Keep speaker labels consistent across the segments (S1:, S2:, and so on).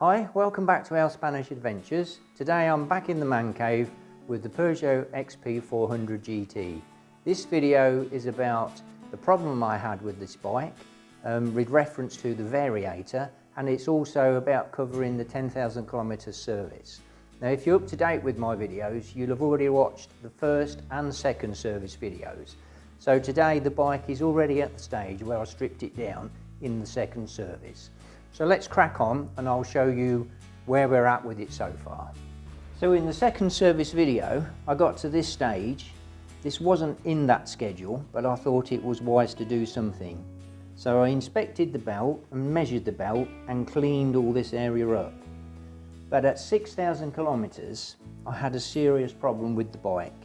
S1: Hi, welcome back to our Spanish adventures. Today I'm back in the man cave with the Peugeot xp400 GT. This video is about the problem I had with this bike with reference to the Variator, and it's also about covering the 10,000 kilometre service. Now if you're up to date with my videos, you'll have already watched the first and second service videos. So today the bike is already at the stage where I stripped it down in the second service. So let's crack on and I'll show you where we're at with it so far. So in the second service video, I got to this stage. This wasn't in that schedule, but I thought it was wise to do something. So I inspected the belt and measured the belt and cleaned all this area up. But at 6,000 kilometers, I had a serious problem with the bike.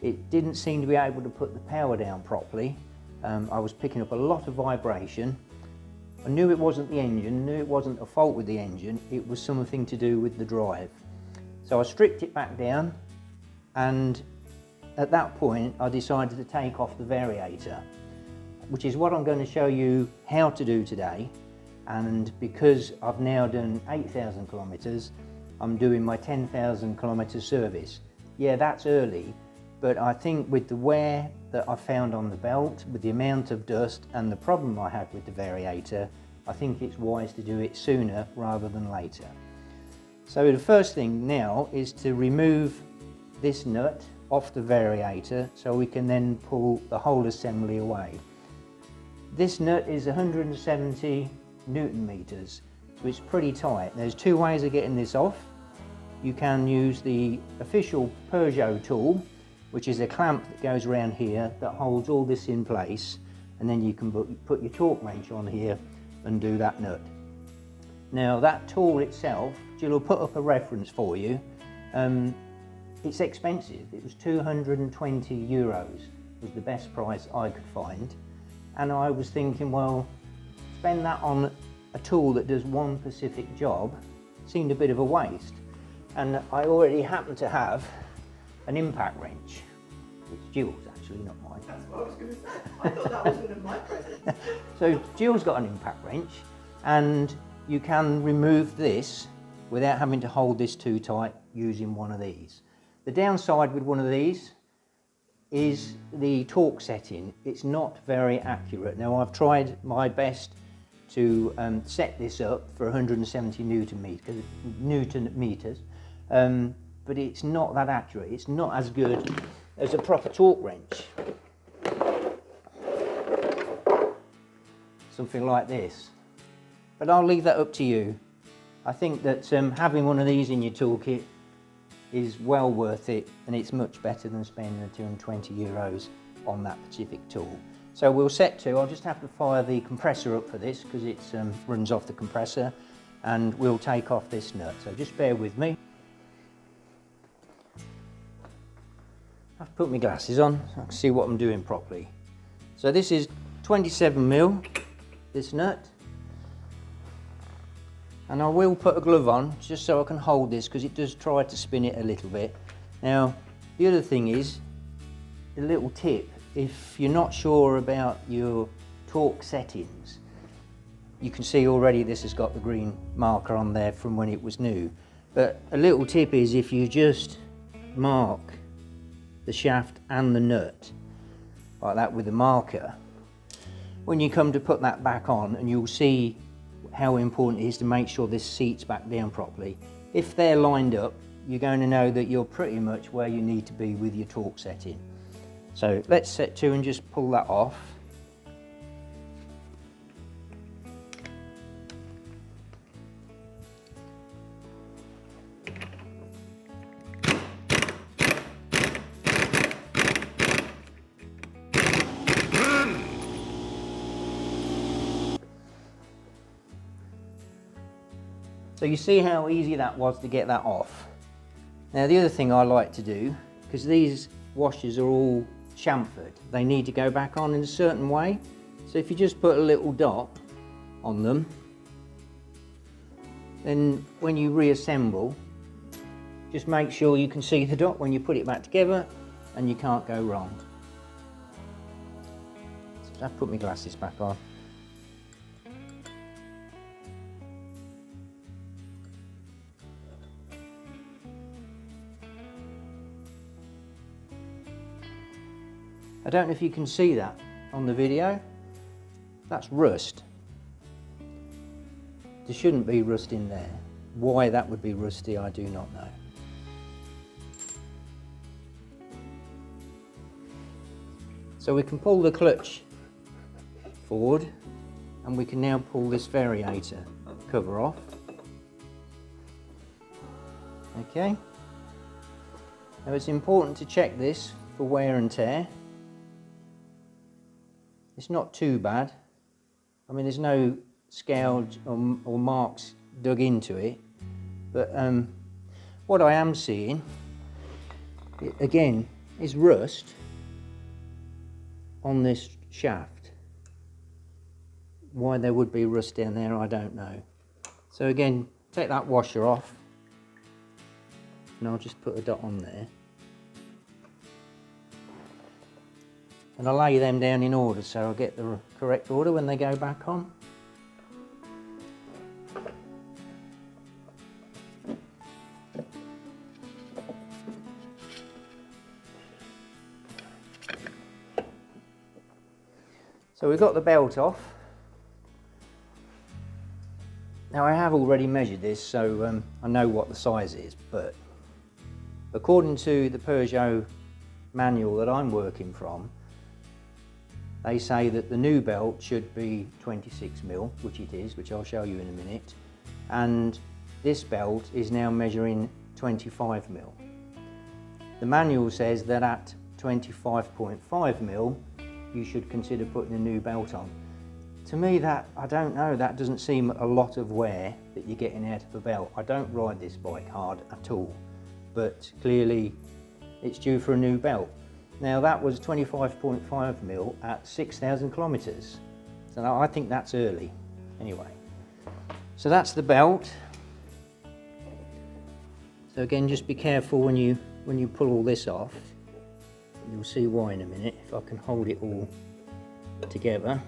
S1: It didn't seem to be able to put the power down properly. I was picking up a lot of vibration. I knew it wasn't the engine, knew it wasn't a fault with the engine, it was something to do with the drive. So I stripped it back down, and at that point I decided to take off the Variator, which is what I'm going to show you how to do today. And because I've now done 8,000 kilometers, I'm doing my 10,000 kilometer service. Yeah, that's early, but I think with the wear that I found on the belt, with the amount of dust and the problem I had with the Variator, I think it's wise to do it sooner rather than later. So the first thing now is to remove this nut off the Variator so we can then pull the whole assembly away. This nut is 170 Newton meters, so it's pretty tight. There's two ways of getting this off. You can use the official Peugeot tool, which is a clamp that goes around here that holds all this in place, and then you can put your torque wrench on here and do that nut. Now that tool itself, Jill will put up a reference for you. It's expensive. It was 220 euros was the best price I could find, and I was thinking, well, spend that on a tool that does one specific job seemed a bit of a waste. And I already happen to have an impact wrench. It's Jill's actually, not mine.
S2: That's what I was going to say. I thought that was one of my presents.
S1: So Jill's got an impact wrench, and you can remove this without having to hold this too tight using one of these. The downside with one of these is the torque setting. It's not very accurate. Now I've tried my best to set this up for 170 Newton meters, but it's not that accurate. It's not as good as a proper torque wrench. Something like this. But I'll leave that up to you. I think that having one of these in your toolkit is well worth it, and it's much better than spending the 220 euros on that specific tool. So we'll set to, I'll just have to fire the compressor up for this because it runs off the compressor, and we'll take off this nut. So just bear with me. I have to put my glasses on so I can see what I'm doing properly. So this is 27mm, this nut. And I will put a glove on just so I can hold this because it does try to spin it a little bit. Now, the other thing is, a little tip, if you're not sure about your torque settings, you can see already this has got the green marker on there from when it was new. But a little tip is if you just mark the shaft and the nut like that with a marker, when you come to put that back on, and you'll see how important it is to make sure this seats back down properly. If they're lined up, you're going to know that you're pretty much where you need to be with your torque setting. So let's set to and just pull that off. So you see how easy that was to get that off. Now the other thing I like to do, because these washers are all chamfered, they need to go back on in a certain way. So if you just put a little dot on them, then when you reassemble, just make sure you can see the dot when you put it back together, and you can't go wrong. So I've put my glasses back on. I don't know if you can see that on the video. That's rust. There shouldn't be rust in there. Why that would be rusty, I do not know. So we can pull the clutch forward, and we can now pull this variator cover off. Okay. Now it's important to check this for wear and tear. It's not too bad. I mean, there's no scouge or marks dug into it, but what I am seeing, again, is rust on this shaft. Why there would be rust down there, I don't know. So again, take that washer off, and I'll just put a dot on there. And I'll lay them down in order so I'll get the correct order when they go back on. So we've got the belt off. Now I have already measured this, so I know what the size is, but according to the Peugeot manual that I'm working from, they say that the new belt should be 26mm, which it is, which I'll show you in a minute, and this belt is now measuring 25mm. The manual says that at 25.5mm you should consider putting a new belt on. To me, that, I don't know, that doesn't seem a lot of wear that you're getting out of a belt. I don't ride this bike hard at all, but clearly it's due for a new belt. Now that was 25.5mm at 6,000 kilometres. So I think that's early. Anyway, so that's the belt. So again, just be careful when you pull all this off. You'll see why in a minute, if I can hold it all together.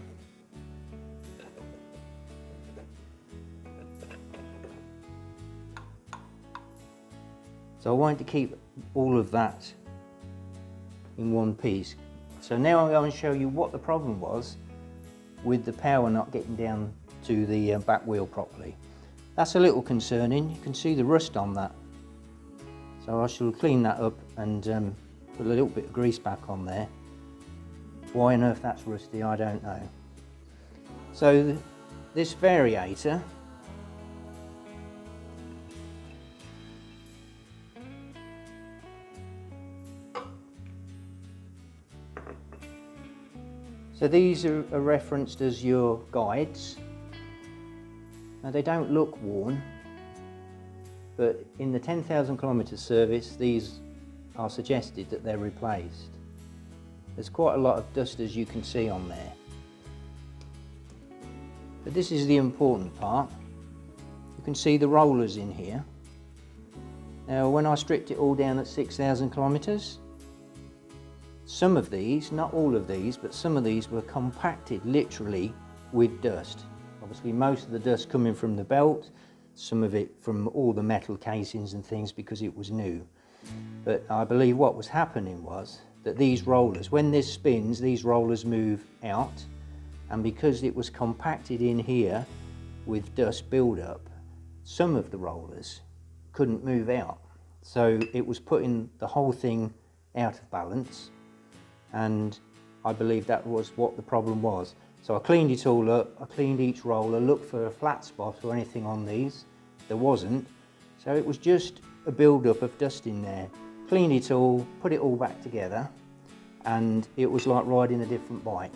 S1: So I want to keep all of that in one piece. So now I'm going to show you what the problem was with the power not getting down to the back wheel properly. That's a little concerning. You can see the rust on that. So I shall clean that up and put a little bit of grease back on there. Why on earth that's rusty, I don't know. So this variator, so these are referenced as your guides. Now they don't look worn, but in the 10,000 kilometre service these are suggested that they're replaced. There's quite a lot of dust, as you can see on there. But this is the important part. You can see the rollers in here. Now when I stripped it all down at 6,000 kilometres, some of these, not all of these, but some of these were compacted literally with dust. Obviously most of the dust coming from the belt, some of it from all the metal casings and things because it was new. But I believe what was happening was that these rollers, when this spins, these rollers move out, and because it was compacted in here with dust build-up, some of the rollers couldn't move out. So it was putting the whole thing out of balance, and I believe that was what the problem was. So I cleaned it all up, I cleaned each roller, looked for a flat spot or anything on these. There wasn't, so it was just a build-up of dust in there. Cleaned it all, put it all back together, and it was like riding a different bike.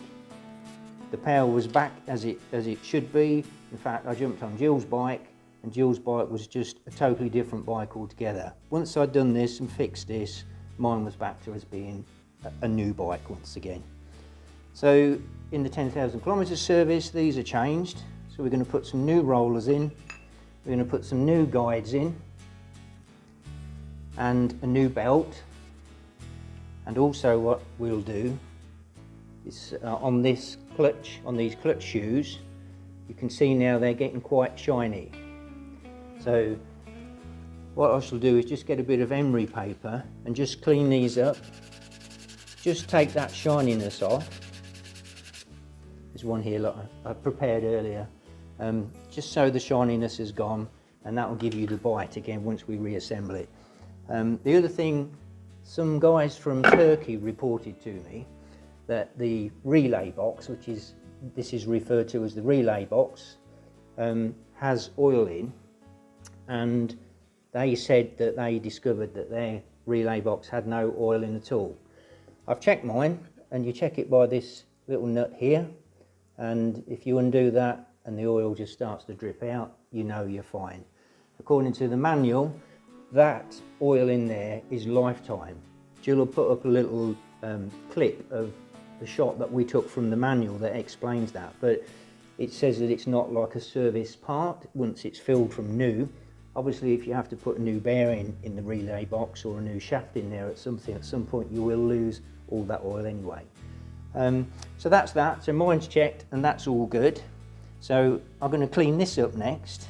S1: The power was back as it should be. In fact, I jumped on Jill's bike, and Jill's bike was just a totally different bike altogether. Once I'd done this and fixed this, mine was back to as being a new bike once again. So in the 10,000 kilometre service, these are changed. So we're going to put some new rollers in, we're going to put some new guides in, and a new belt. And also what we'll do is on this clutch, on these clutch shoes, you can see now they're getting quite shiny. So what I shall do is just get a bit of emery paper and just clean these up just take that shininess off. There's one here that I prepared earlier, just so the shininess is gone, and that will give you the bite again once we reassemble it. The other thing, some guys from Turkey reported to me that the relay box, this is referred to as the relay box, has oil in, and they said that they discovered that their relay box had no oil in at all. I've checked mine, and you check it by this little nut here, and if you undo that and the oil just starts to drip out, you know you're fine. According to the manual, that oil in there is lifetime. Jill will put up a little clip of the shot that we took from the manual that explains that, but it says that it's not like a service part once it's filled from new. Obviously, if you have to put a new bearing in the relay box or a new shaft in there at some point, you will lose all that oil anyway. So that's that. So mine's checked and that's all good. So I'm going to clean this up next.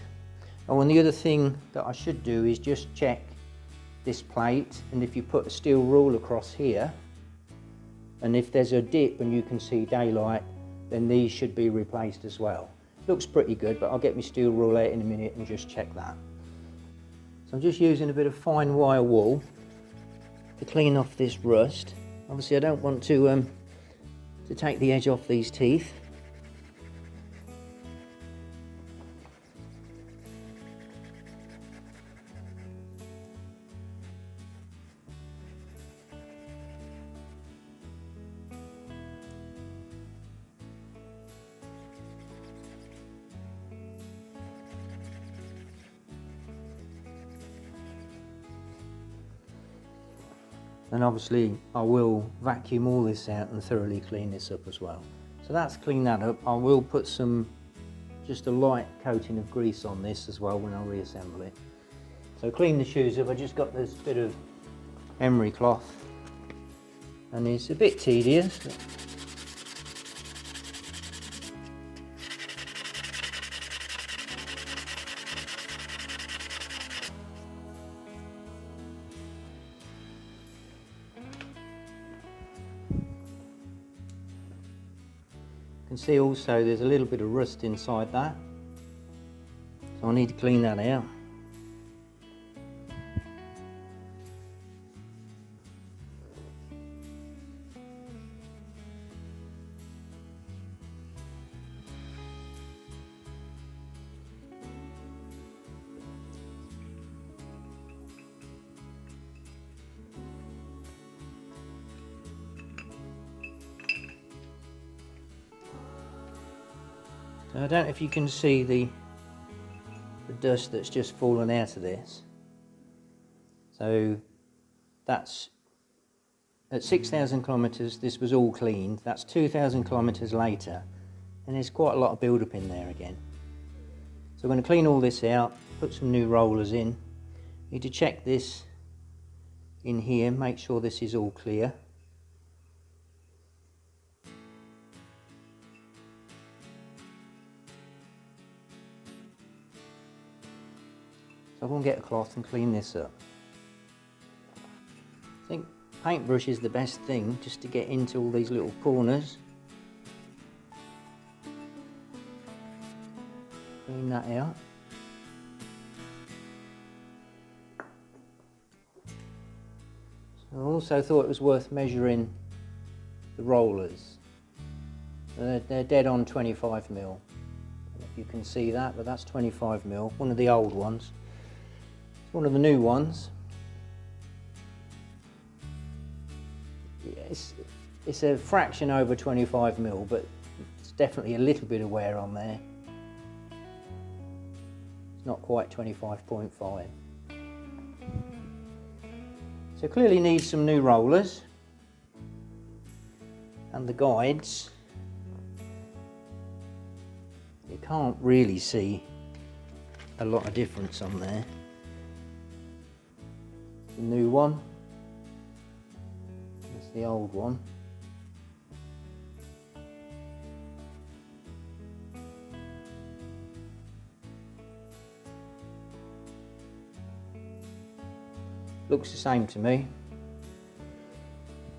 S1: Oh, and the other thing that I should do is just check this plate, and if you put a steel rule across here, and if there's a dip and you can see daylight, then these should be replaced as well. Looks pretty good, but I'll get my steel rule out in a minute and just check that. So I'm just using a bit of fine wire wool to clean off this rust. Obviously I don't want to take the edge off these teeth. And obviously I will vacuum all this out and thoroughly clean this up as well. So that's cleaned that up. I will put just a light coating of grease on this as well when I reassemble it. So clean the shoes up. I just got this bit of emery cloth, and it's a bit tedious. You can see also there's a little bit of rust inside that, so I need to clean that out. So I don't know if you can see the dust that's just fallen out of this. So that's at 6,000 kilometres, this was all cleaned. That's 2,000 kilometres later, and there's quite a lot of build-up in there again. So I'm going to clean all this out, put some new rollers in. Need to check this in here, make sure this is all clear. So I'm going to get a cloth and clean this up. I think paintbrush is the best thing just to get into all these little corners. Clean that out. So I also thought it was worth measuring the rollers. They're dead on 25 mil. If you can see that, but that's 25 mil, one of the old ones. One of the new ones. It's a fraction over 25 mil, but it's definitely a little bit of wear on there. It's not quite 25.5. So clearly needs some new rollers, and the guides. You can't really see a lot of difference on there. The new one, that's the old one. Looks the same to me.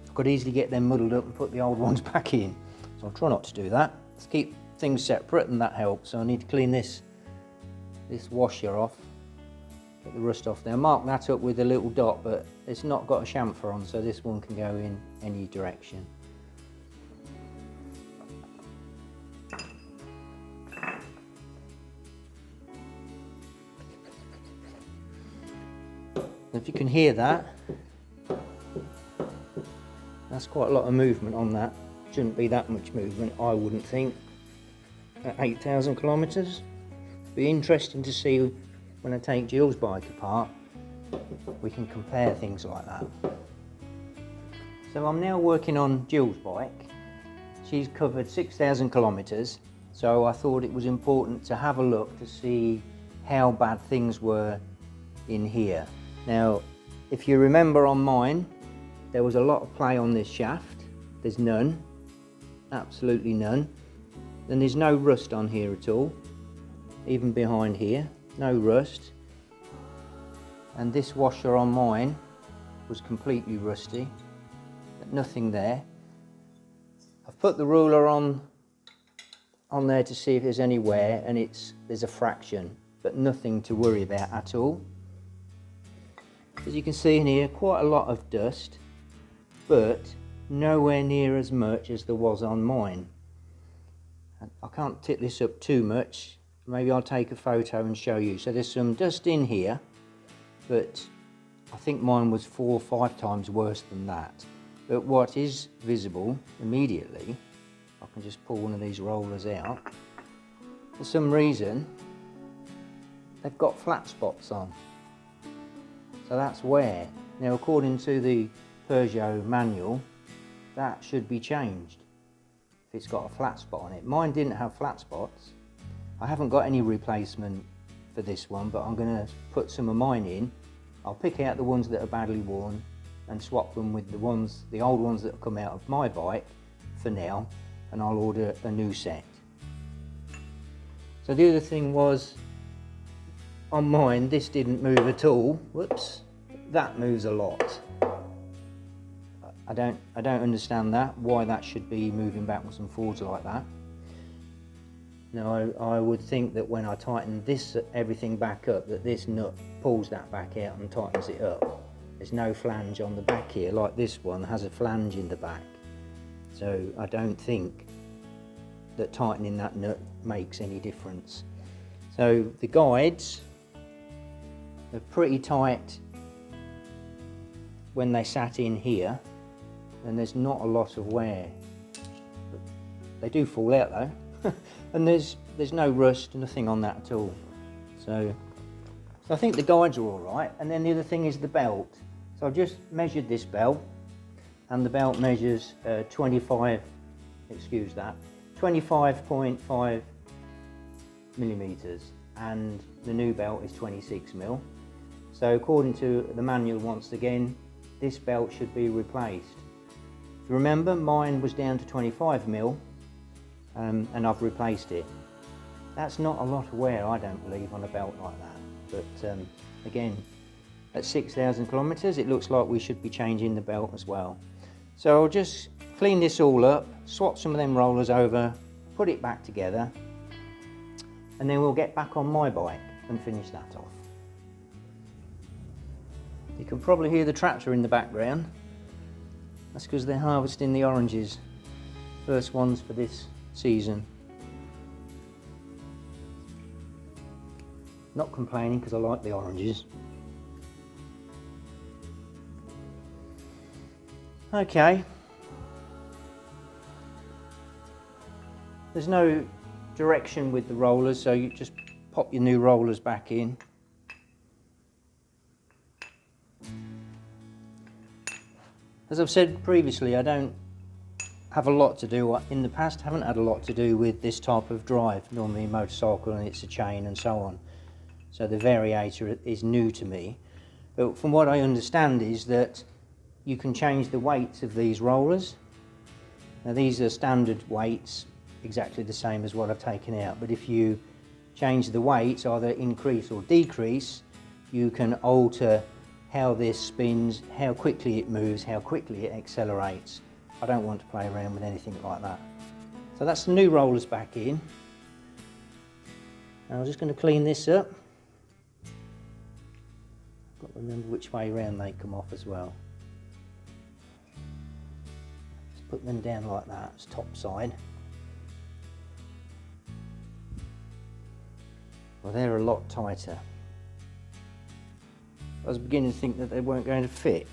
S1: I've could easily get them muddled up and put the old ones back in. So I'll try not to do that. Let's keep things separate, and that helps. So I need to clean this washer off, get the rust off there. Mark that up with a little dot, but it's not got a chamfer on, so this one can go in any direction. If you can hear that, that's quite a lot of movement on that. Shouldn't be that much movement, I wouldn't think, at 8,000 kilometres. Be interesting to see when I take Jill's bike apart, we can compare things like that. So I'm now working on Jill's bike. She's covered 6,000 kilometres, so I thought it was important to have a look to see how bad things were in here. Now, if you remember on mine, there was a lot of play on this shaft. There's none, absolutely none. Then there's no rust on here at all, even behind here, no rust. And this washer on mine was completely rusty, nothing there. I've put the ruler on there to see if there's any wear, and there's a fraction, but nothing to worry about at all. As you can see in here, quite a lot of dust, but nowhere near as much as there was on mine. I can't tip this up too much. Maybe I'll take a photo and show you. So there's some dust in here, but I think mine was 4 or 5 times worse than that. But what is visible immediately, I can just pull one of these rollers out. For some reason, they've got flat spots on. So that's wear. Now, according to the Peugeot manual, that should be changed if it's got a flat spot on it. Mine didn't have flat spots. I haven't got any replacement for this one, but I'm going to put some of mine in. I'll pick out the ones that are badly worn and swap them with the old ones that have come out of my bike for now, and I'll order a new set. So the other thing was, on mine, this didn't move at all. Whoops, that moves a lot. I don't understand that, why that should be moving backwards and forwards like that. Now, I would think that when I tighten everything back up, that this nut pulls that back out and tightens it up. There's no flange on the back here, like this one has a flange in the back. So I don't think that tightening that nut makes any difference. So the guides are pretty tight when they sat in here, and there's not a lot of wear. But they do fall out though. And there's no rust, nothing on that at all. So I think the guides are all right. And then the other thing is the belt. So I've just measured this belt, and the belt measures 25.5 millimeters, and the new belt is 26 mil. So according to the manual, once again, this belt should be replaced. If you remember, mine was down to 25 mil. And I've replaced it. That's not a lot of wear, I don't believe, on a belt like that. But again, at 6,000 kilometres, it looks like we should be changing the belt as well. So I'll just clean this all up, swap some of them rollers over, put it back together, and then we'll get back on my bike and finish that off. You can probably hear the tractor in the background. That's because they're harvesting the oranges. First ones for this season. Not complaining because I like the oranges. Okay. There's no direction with the rollers, so you just pop your new rollers back in. As I've said previously, I don't have a lot to do, in the past haven't had a lot to do with this type of drive, normally a motorcycle and it's a chain and so on. So the Variator is new to me. But from what I understand is that you can change the weights of these rollers. Now these are standard weights, exactly the same as what I've taken out, but if you change the weights, either increase or decrease, you can alter how this spins, how quickly it moves, how quickly it accelerates. I don't want to play around with anything like that. So that's the new rollers back in. Now I'm just going to clean this up. Got to remember which way around they come off as well. Just put them down like that, it's top side. Well, they're a lot tighter. I was beginning to think that they weren't going to fit.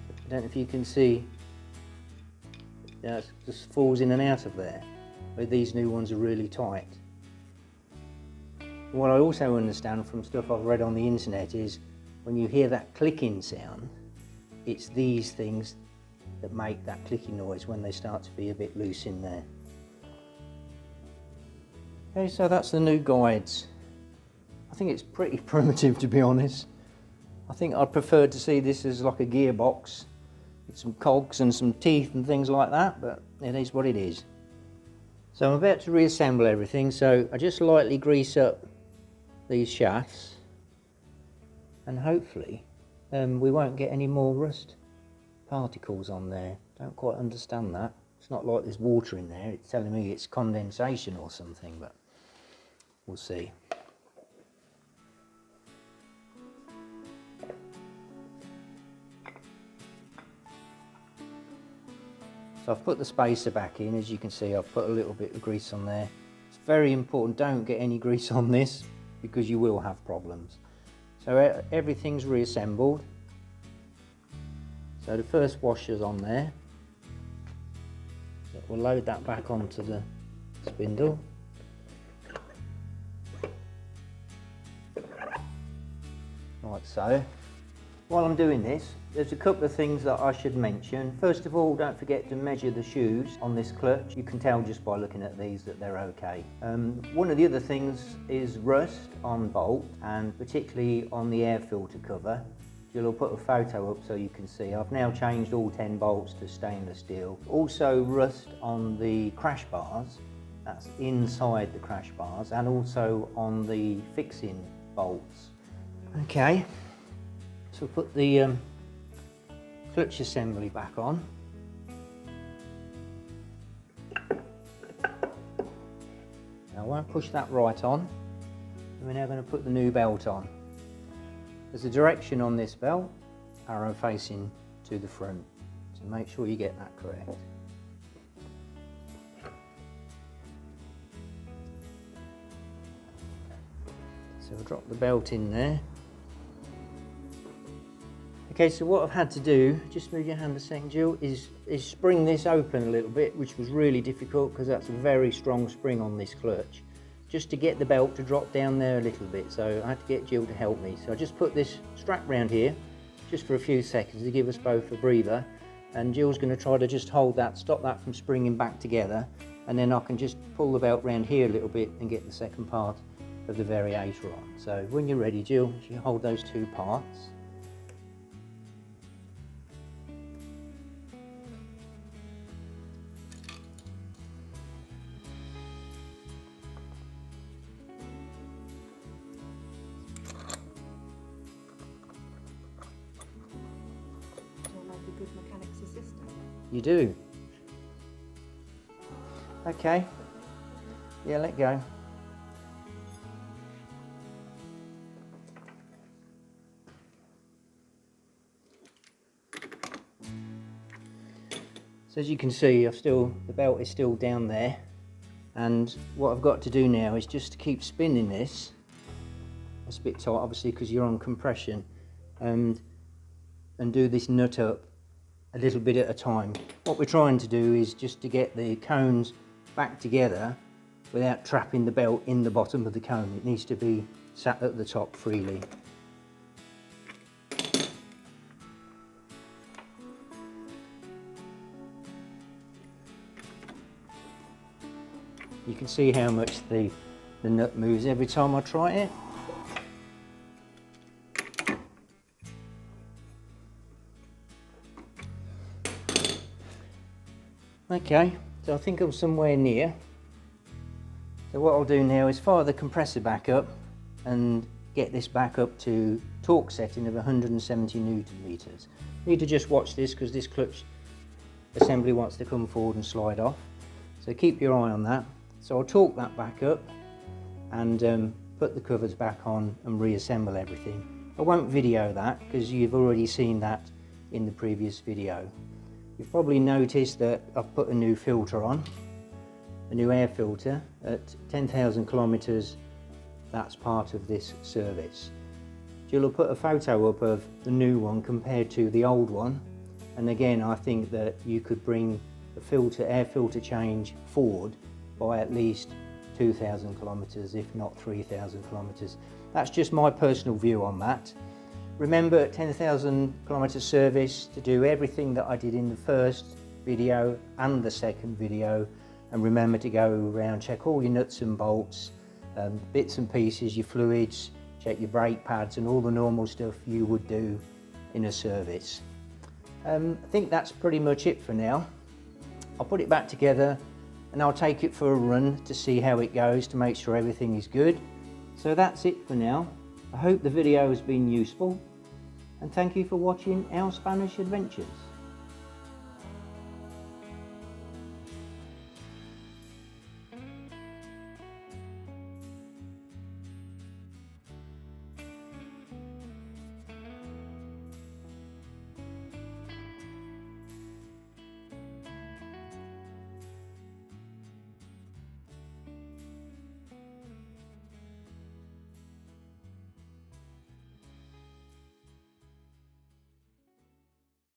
S1: I don't know if you can see, it just falls in and out of there, but these new ones are really tight. What I also understand from stuff I've read on the internet is when you hear that clicking sound, it's these things that make that clicking noise when they start to be a bit loose in there. Okay, so that's the new guides. I think it's pretty primitive, to be honest. I think I'd prefer to see this as like a gearbox with some cogs and some teeth and things like that, but it is what it is. So I'm about to reassemble everything, so I just lightly grease up these shafts and hopefully we won't get any more rust particles on there. Don't quite understand that. It's not like there's water in there, it's telling me it's condensation or something, but we'll see. So I've put the spacer back in. As you can see, I've put a little bit of grease on there. It's very important, don't get any grease on this because you will have problems. So everything's reassembled. So the first washer's on there. So we'll load that back onto the spindle. Like so. While I'm doing this, there's a couple of things that I should mention. First of all, don't forget to measure the shoes on this clutch. You can tell just by looking at these that they're okay. One of the other things is rust on bolt, and particularly on the air filter cover. Jill will put a photo up so you can see. I've now changed all 10 bolts to stainless steel. Also rust on the crash bars, that's inside the crash bars, and also on the fixing bolts. Okay. So we'll put the clutch assembly back on. Now I won't push that right on. And we're now going to put the new belt on. There's a direction on this belt, arrow facing to the front. So make sure you get that correct. So we'll drop the belt in there. Okay, so what I've had to do, just move your hand a second, Jill, is spring this open a little bit, which was really difficult because that's a very strong spring on this clutch, just to get the belt to drop down there a little bit. So I had to get Jill to help me. So I just put this strap round here, just for a few seconds to give us both a breather, and Jill's going to try to just hold that, stop that from springing back together, and then I can just pull the belt round here a little bit and get the second part of the Variator on. So when you're ready, Jill, if you hold those two parts.
S2: Good mechanic's assistant.
S1: You do? Okay. Yeah, let go. So as you can see, the belt is still down there, and what I've got to do now is just to keep spinning this. It's a bit tight obviously because you're on compression, and do this nut up a little bit at a time. What we're trying to do is just to get the cones back together without trapping the belt in the bottom of the cone. It needs to be sat at the top freely. You can see how much the nut moves every time I try it. Okay, so I think I'm somewhere near. So what I'll do now is fire the compressor back up and get this back up to torque setting of 170 Newton meters. Need to just watch this because this clutch assembly wants to come forward and slide off. So keep your eye on that. So I'll torque that back up and put the covers back on and reassemble everything. I won't video that because you've already seen that in the previous video. You've probably noticed that I've put a new filter on, a new air filter at 10,000 kilometers. That's part of this service. Jill will put a photo up of the new one compared to the old one, and again I think that you could bring the air filter change forward by at least 2,000 kilometers, if not 3,000 kilometers. That's just my personal view on that. Remember, at 10,000 kilometer service, to do everything that I did in the first video and the second video, and remember to go around, check all your nuts and bolts, bits and pieces, your fluids, check your brake pads and all the normal stuff you would do in a service. I think that's pretty much it for now. I'll put it back together and I'll take it for a run to see how it goes, to make sure everything is good. So that's it for now. I hope the video has been useful, and thank you for watching our Spanish adventures.